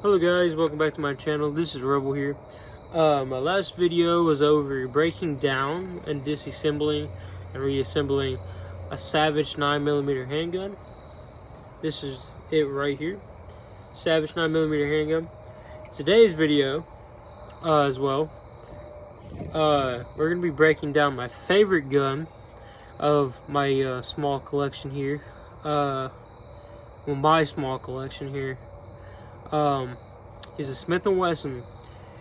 Hello guys, welcome back to my channel. This is Rebel here. My last video was over breaking down and disassembling and reassembling a Savage 9mm handgun. This is it right here. Savage 9mm handgun. Today's video as well, we're going to be breaking down my favorite gun of my small collection here. My small collection here. Is a Smith & Wesson.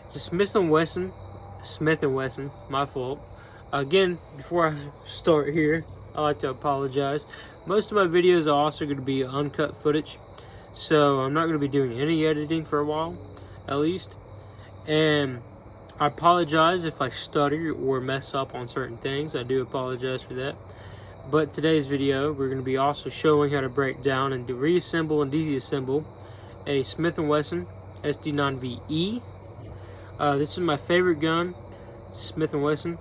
It's a Smith & Wesson, my fault. Again, before I start here, I like to apologize. Most of my videos are also going to be uncut footage, so I'm not going to be doing any editing for a while, at least. And I apologize if I stutter or mess up on certain things. I do apologize for that. But today's video, we're going to be also showing how to break down and to reassemble and disassemble a Smith & Wesson SD9VE. This is my favorite gun, Smith & Wesson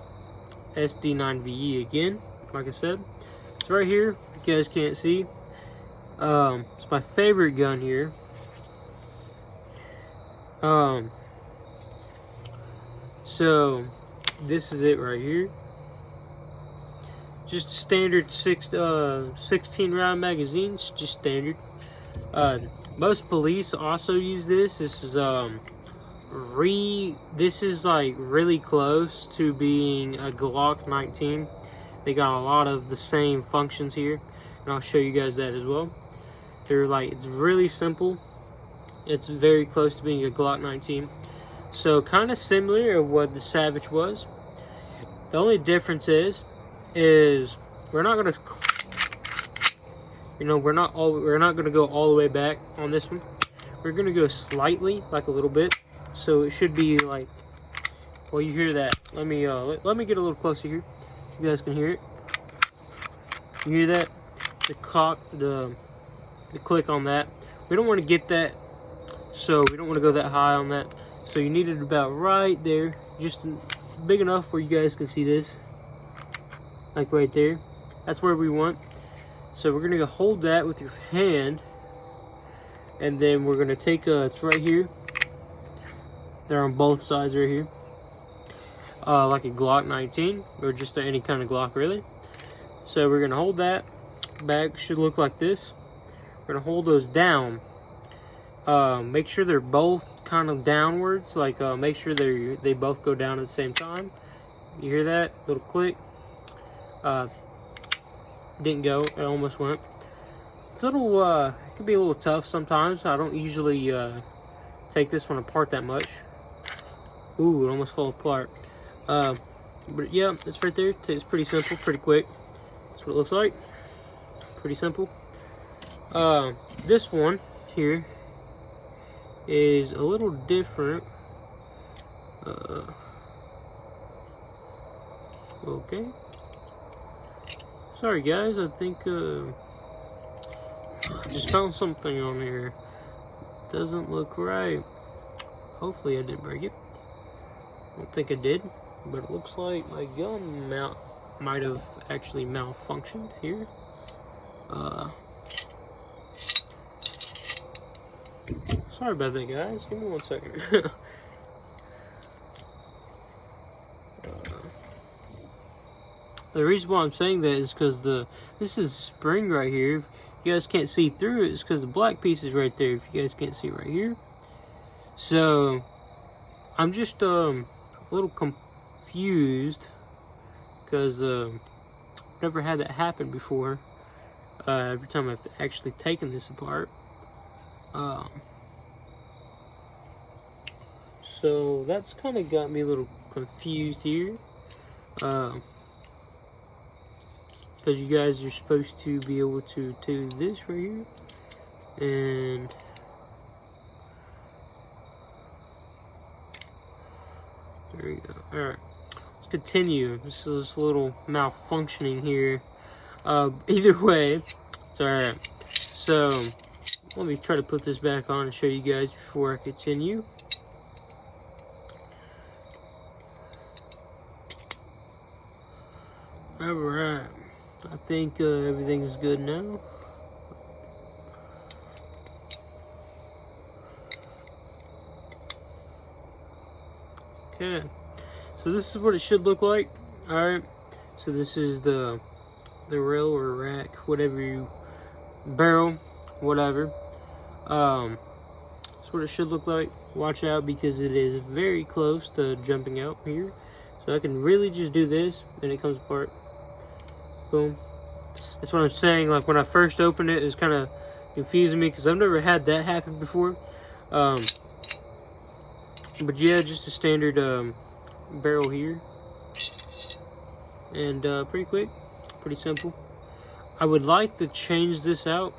SD9VE again, like I said. It's right here, if you guys can't see. It's my favorite gun here. So, this is it right here. Just standard 16 round magazines, just standard. Most police also use this. This is like really close to being a Glock 19. They got a lot of the same functions here, and I'll show you guys that as well. It's really simple. It's very close to being a Glock 19. So kind of similar to what the Savage was. The only difference is we're not gonna, we're not gonna go all the way back on this one. We're gonna go slightly, like a little bit. So it should be like, well, you hear that. Let me get a little closer here. You guys can hear it. You hear that? The click on that. We don't want to get that, so we don't want to go that high on that. So you need it about right there, just big enough where you guys can see this, like right there. That's where we want. So we're gonna hold that with your hand, and then we're gonna take it's right here. They're on both sides right here, like a Glock 19 or just any kind of Glock really. So we're gonna hold that. Bag should look like this. We're gonna hold those down. Make sure they're both kind of downwards. Like make sure they both go down at the same time. You hear that little click? Didn't go. It almost went. It's a little. It can be a little tough sometimes. I don't usually take this one apart that much. Ooh, it almost fell apart. But yeah, it's right there. It's pretty simple, pretty quick. That's what it looks like. Pretty simple. This one here is a little different. Okay. Sorry guys, I think I just found something on here. Doesn't look right. Hopefully I didn't break it. I don't think I did, but it looks like my gun mount might have actually malfunctioned here. Sorry about that guys, give me 1 second. The reason why I'm saying that is because this is spring right here. If you guys can't see through it, it's because the black piece is right there. If you guys can't see right here, so I'm just a little confused because never had that happen before. Every time I've actually taken this apart, so that's kind of got me a little confused here. Because you guys are supposed to be able to do this right here, and there you go. All right, let's continue. This is a little malfunctioning here. Either way, it's all right. So let me try to put this back on and show you guys before I continue. All right. I think everything is good now. Okay, so this is what it should look like. All right, so this is the rail or rack, whatever you, barrel, whatever. That's what it should look like. Watch out because it is very close to jumping out here. So I can really just do this and it comes apart. Boom. That's what I'm saying. Like when I first opened it, it was kind of confusing me because I've never had that happen before. But yeah, just a standard barrel here. And pretty quick, pretty simple. I would like to change this out.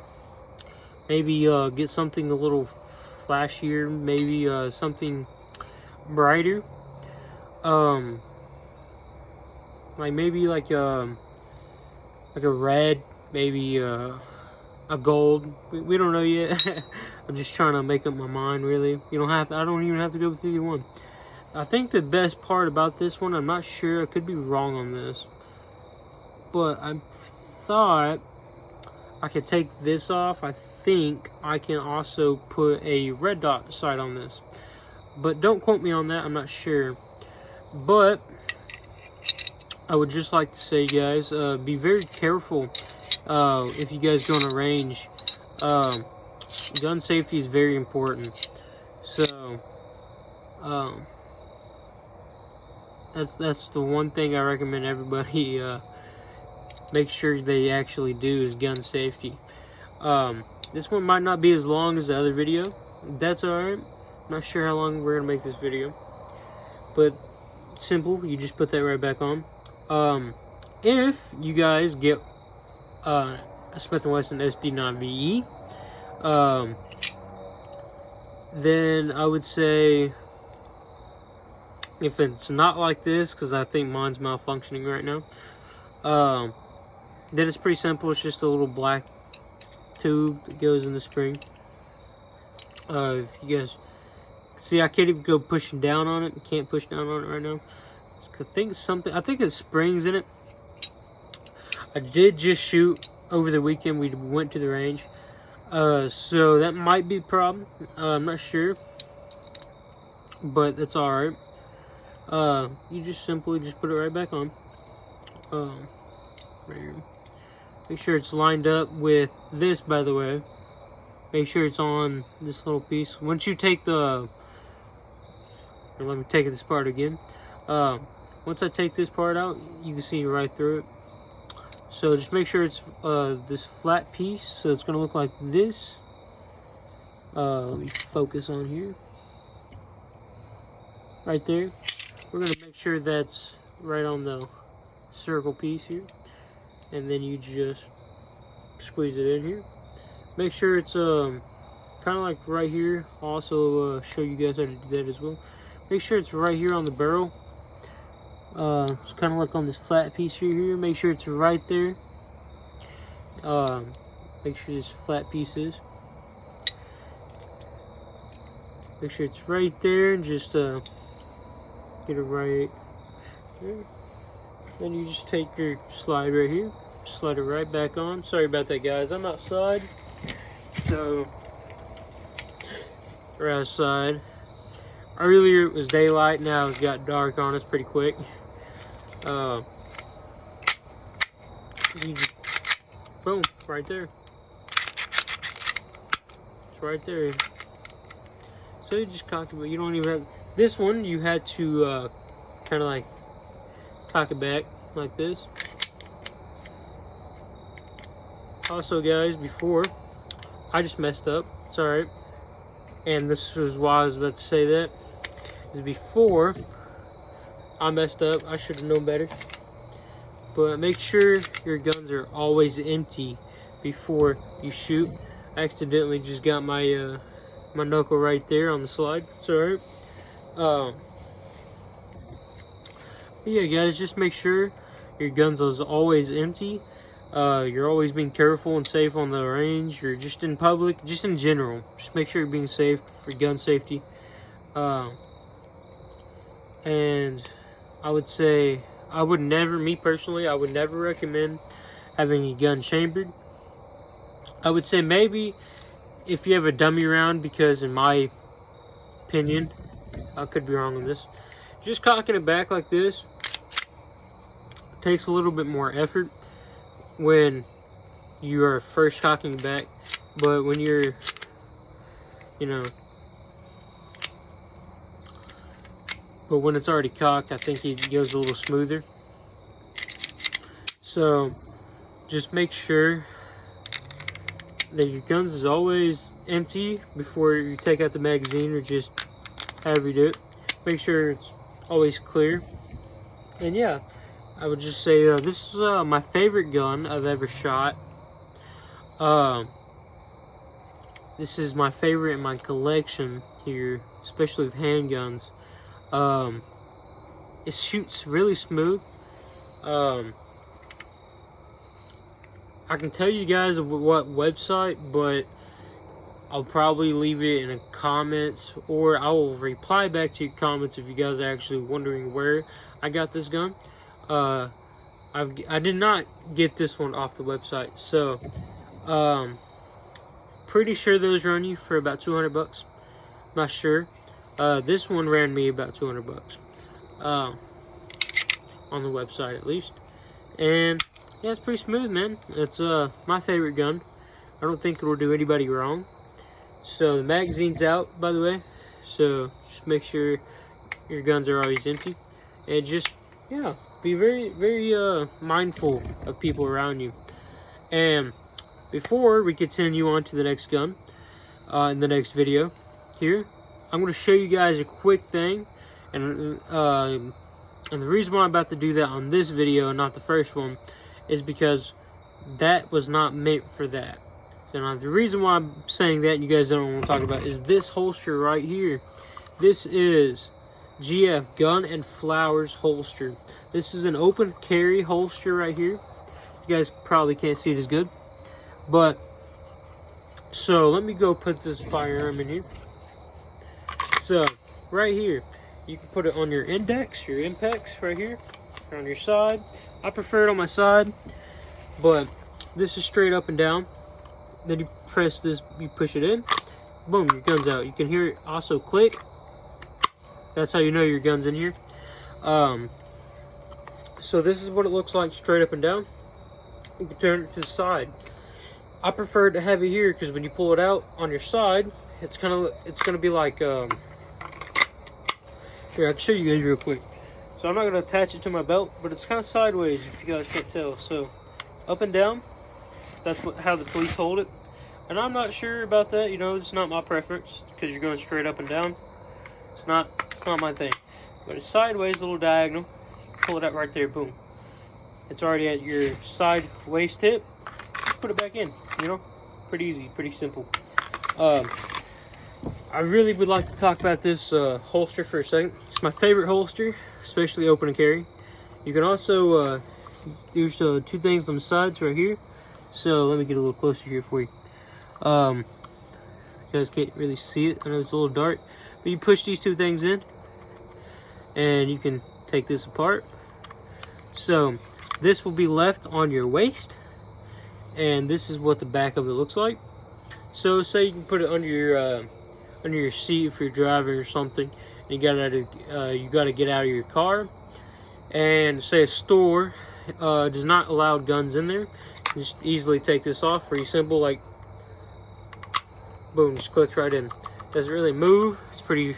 Maybe get something a little flashier, maybe something brighter. Like maybe like a red, maybe a gold. We don't know yet. I'm just trying to make up my mind, really. You don't have. I don't even have to go with either one. I think the best part about this one, I'm not sure. I could be wrong on this, but I thought I could take this off. I think I can also put a red dot sight on this, but don't quote me on that. I'm not sure. But I would just like to say, guys, be very careful if you guys go on a range. Gun safety is very important. So that's the one thing I recommend everybody make sure they actually do is gun safety. This one might not be as long as the other video. That's alright. Not sure how long we're gonna make this video, but simple. You just put that right back on. If you guys get a Smith & Wesson SD9VE, then I would say, if it's not like this, because I think mine's malfunctioning right now, then it's pretty simple. It's just a little black tube that goes in the spring. If you guys see, I can't even go pushing down on it. Can't push down on it right now. I think it's springs in it. I did just shoot over the weekend. We went to the range, so that might be a problem. I'm not sure, but that's all right. You just simply just put it right back on. Right here. Make sure it's lined up with this, by the way. Make sure it's on this little piece. Once you take the, let me take this part again. Once I take this part out, you can see right through it. So just make sure it's this flat piece. So it's gonna look like this. Let me focus on here. Right there. We're gonna make sure that's right on the circle piece here. And then you just squeeze it in here. Make sure it's kind of like right here. I'll also show you guys how to do that as well. Make sure it's right here on the barrel. It's kind of like on this flat piece here. Make sure it's right there. Make sure this flat piece is. Make sure it's right there and just get it right there. Then you just take your slide right here, slide it right back on. Sorry about that, guys. I'm outside, so we're outside. Earlier it was daylight, now it's got dark on us pretty quick. You just, boom, right there. It's right there. So you just cocked it, but you don't even have, this one you had to kind of like cock it back like this. Also, guys, before I just messed up. It's alright. And this was why I was about to say that. Is before I messed up. I should have known better. But make sure your guns are always empty before you shoot. I accidentally just got my my knuckle right there on the slide. It's alright. Yeah, guys, just make sure your guns is always empty. You're always being careful and safe on the range. You're just in public, just in general. Just make sure you're being safe for gun safety. And I would say, I would never, me personally, I would never recommend having a gun chambered. I would say maybe if you have a dummy round, because in my opinion, I could be wrong on this, just cocking it back like this takes a little bit more effort when you are first cocking it back, but when you're, you know, but when it's already cocked, I think it goes a little smoother. So just make sure that your guns is always empty before you take out the magazine, or just however you do it. Make sure it's always clear. And yeah, I would just say this is my favorite gun I've ever shot. This is my favorite in my collection here, especially with handguns. It shoots really smooth. I can tell you guys what website, but I'll probably leave it in the comments, or I will reply back to your comments if you guys are actually wondering where I got this gun. I did not get this one off the website, so pretty sure those run you for about 200 bucks. Not sure. This one ran me about 200 bucks on the website, at least. And yeah, it's pretty smooth, man. It's my favorite gun. I don't think it will do anybody wrong. So the magazine's out, by the way, so just make sure your guns are always empty, and just, yeah, be very mindful of people around you. And before we continue on to the next gun in the next video here, I'm going to show you guys a quick thing, and the reason why I'm about to do that on this video and not the first one is because that was not meant for that. And the reason why I'm saying that, and you guys don't want to talk about, is this holster right here. This is GF Gun and Flowers holster. This is an open carry holster right here. You guys probably can't see it as good, but so let me go put this firearm in here. So right here, you can put it on your index, your impex right here, or on your side. I prefer it on my side, but this is straight up and down. Then you press this, you push it in, boom, your gun's out. You can hear it also click. That's how you know your gun's in here. So this is what it looks like straight up and down. You can turn it to the side. I prefer to have it here because when you pull it out on your side, it's gonna be like here, I can show you guys real quick. So I'm not gonna attach it to my belt, but it's kind of sideways if you guys can't tell. So up and down. That's how the police hold it, and I'm not sure about that. You know, it's not my preference because you're going straight up and down. It's not my thing. But it's sideways, a little diagonal. Pull it out right there, boom. It's already at your side waist tip. Put it back in. You know, pretty easy, pretty simple. I really would like to talk about this holster for a second. It's my favorite holster, especially open and carry. You can also there's two things on the sides right here. So let me get a little closer here for you. You guys can't really see it. I know it's a little dark, but you push these two things in, and you can take this apart. So this will be left on your waist, and this is what the back of it looks like. So say you can put it under your seat if you're driving or something, and you gotta get out of your car, and say a store does not allow guns in there. Just easily take this off. Pretty simple, like boom, just clicks right in. Doesn't really move. It's pretty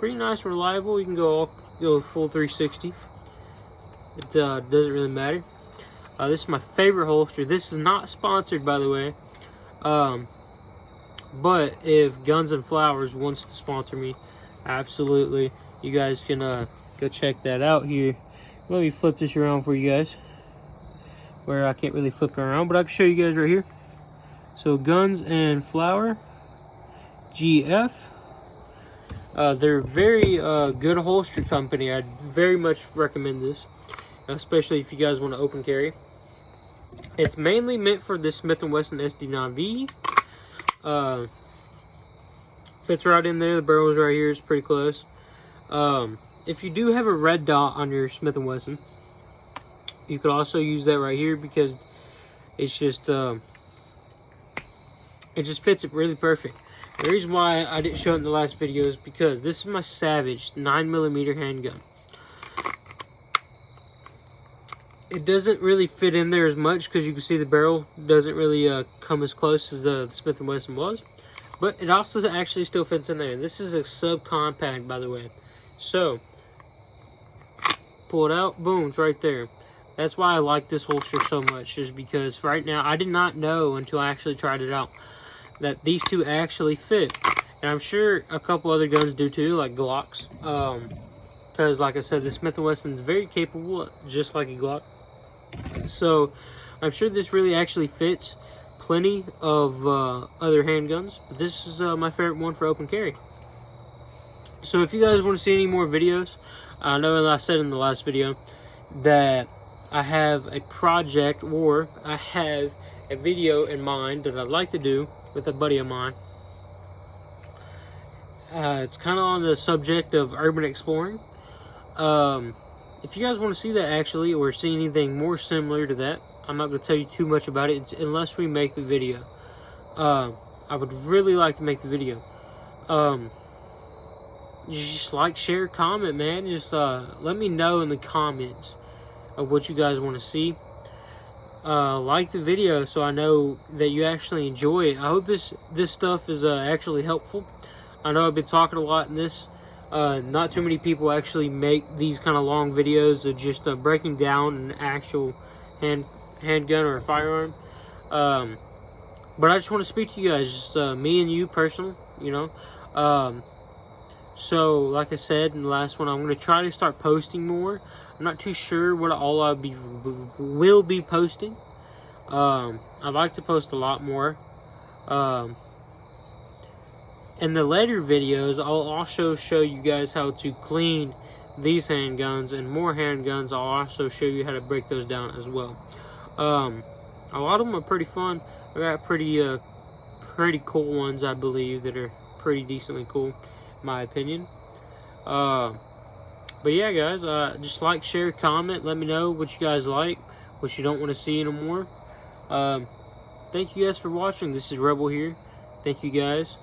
nice and reliable. You can go full 360. It doesn't really matter. This is my favorite holster. This is not sponsored, by the way. But if Guns and Flowers wants to sponsor me, absolutely, you guys can go check that out here. Let me flip this around for you guys, where I can't really flip it around, but I can show you guys right here. So Guns and Flower, GF. They're very good holster company. I'd very much recommend this, especially if you guys want to open carry. It's mainly meant for the Smith & Wesson SD9VE. Fits right in there. The barrel's right here. It's pretty close. If you do have a red dot on your Smith & Wesson, you could also use that right here because it's just It just fits it really perfect. The reason why I didn't show it in the last video is because this is my Savage 9mm handgun. It doesn't really fit in there as much because you can see the barrel doesn't really come as close as the Smith & Wesson was. But it also actually still fits in there. This is a subcompact, by the way. So, pull it out, boom, it's right there. That's why I like this holster so much, is because right now, I did not know until I actually tried it out that these two actually fit. And I'm sure a couple other guns do too, like Glocks. Because like I said, the Smith & Wesson is very capable, just like a Glock. So I'm sure this really actually fits plenty of other handguns. But this is my favorite one for open carry. So if you guys want to see any more videos, I know I said in the last video that I have a project, or I have a video in mind that I'd like to do with a buddy of mine. It's kind of on the subject of urban exploring. If you guys want to see that actually, or see anything more similar to that, I'm not going to tell you too much about it unless we make the video. I would really like to make the video. Just like, share, comment, man. Just let me know in the comments of what you guys want to see. Like the video so I know that you actually enjoy it. I hope this stuff is actually helpful. I know I've been talking a lot in this. Not too many people actually make these kind of long videos of just breaking down an actual handgun or a firearm. But I just want to speak to you guys, just me and you personally, you know. So like I said in the last one, I'm going to try to start posting more. I'm not too sure what all will be posting. I'd like to post a lot more. In the later videos, I'll also show you guys how to clean these handguns, and more handguns. I'll also show you how to break those down as well. A lot of them are pretty fun. I got pretty cool ones, I believe, that are pretty decently cool, in my opinion. But yeah, guys, just like, share, comment. Let me know what you guys like, what you don't want to see anymore. Thank you guys for watching. This is Rebel here. Thank you guys.